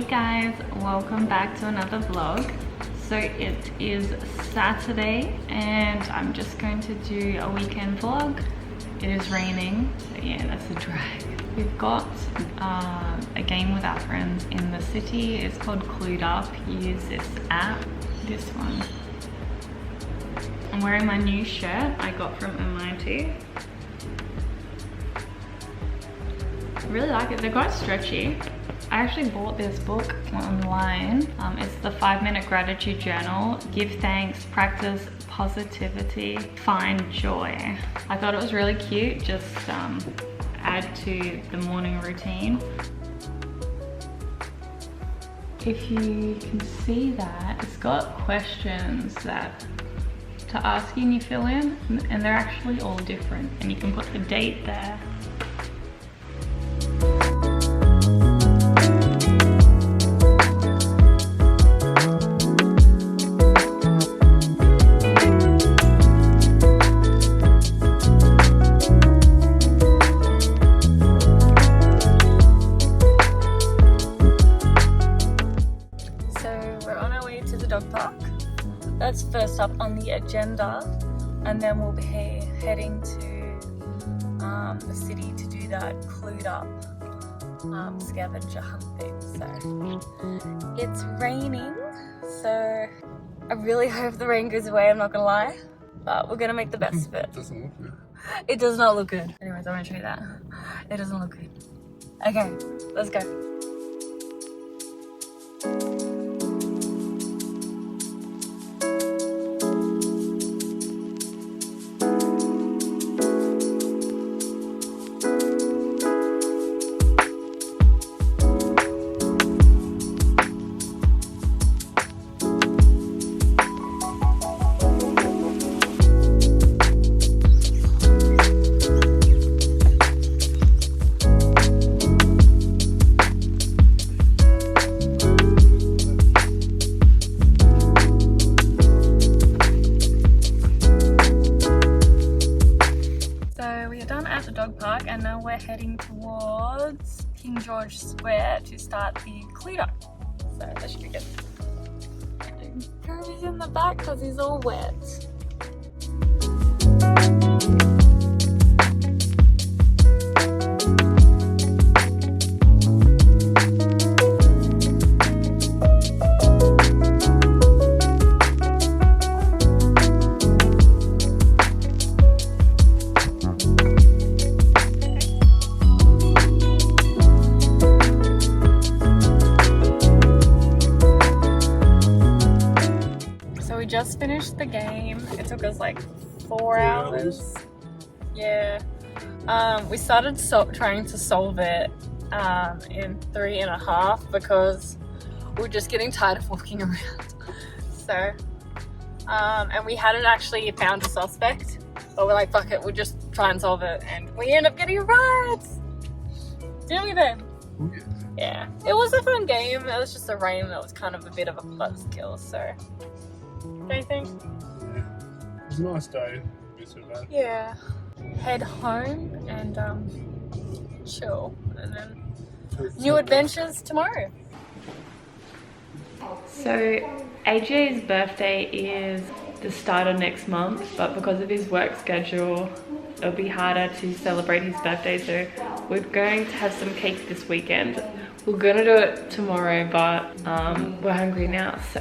guys, welcome back to another vlog. So it is Saturday and I'm just going to do a weekend vlog. It is raining, so yeah, that's a drag. We've got a game with our friends in the city. It's called Clued Up. You use this app, this one. I'm wearing my new shirt I got from MIT. I really like it, they're quite stretchy. I actually bought this book online. It's the 5-Minute Gratitude Journal. Give thanks, practice positivity, find joy. I thought it was really cute, just add to the morning routine. If you can see that, it's got questions that to ask you and you fill in, and they're actually all different, and you can put the date there. That's first up on the agenda, and then we'll be heading to the city to do that Clued Up scavenger hunt thing. So it's raining, so I really hope the rain goes away, I'm not gonna lie, but we're gonna make the best of it. It doesn't look good. It does not look good. Anyways, I'm gonna show you that. It doesn't look good. Okay, let's go. Park, and now we're heading towards King George Square to start the Clued Up. So that should be good. Kirby's in the back because he's all wet. Just finished the game. It took us like 4 hours. Yeah. We started trying to solve it in 3.5 because we were just getting tired of walking around. So, and we hadn't actually found a suspect, but we're like, fuck it, we'll just try and solve it, and we end up getting it right. Didn't we then? Yeah. It was a fun game. It was just the rain that was kind of a bit of a buzzkill, so. Don't you think? Yeah. It was a nice day. So bad. Yeah. Head home and chill, and then new adventures tomorrow. So AJ's birthday is the start of next month, but because of his work schedule, it'll be harder to celebrate his birthday. So we're going to have some cake this weekend. We're gonna do it tomorrow, but we're hungry now, so.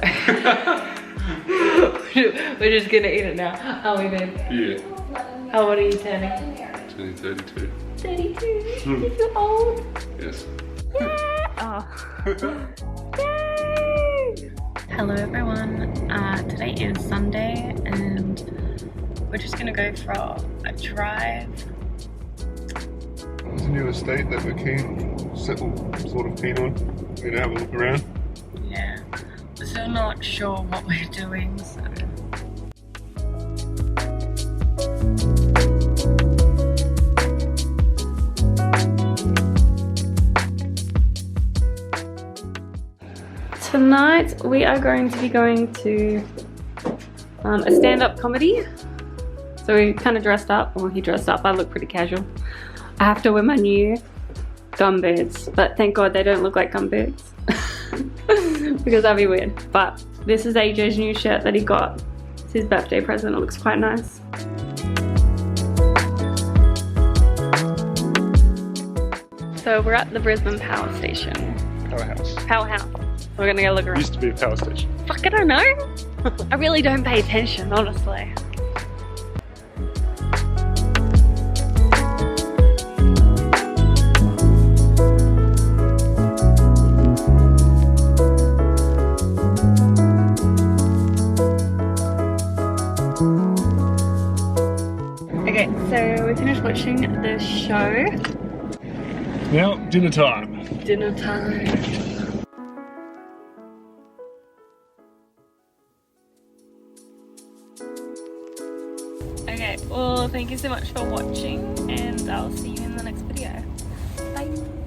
We're just gonna eat it now, are we, babe? Yeah. How old are you turning? Turning 32. 32? You feel old? Yes. Yeah! Oh. Yay! Hello everyone. Today is Sunday and we're just gonna go for a drive. There's a new estate that we're sort of keen on. We're gonna have a look around. Yeah. We're still not sure what we're doing, so. Tonight we are going to be going to a stand-up comedy. So we kind of dressed up. Well, he dressed up. I look pretty casual. I have to wear my new gumboots, but thank God they don't look like gumboots. because that'd be weird. But this is AJ's new shirt that he got. It's his birthday present. It looks quite nice. So we're at the Brisbane Power Station. Powerhouse. Powerhouse. We're gonna go look around. Used to be a power station. Fuck, I don't know. I really don't pay attention, honestly. Okay, so we finished watching the show. Now, dinner time. Dinner time. Okay, well, thank you so much for watching, and I'll see you in the next video. Bye.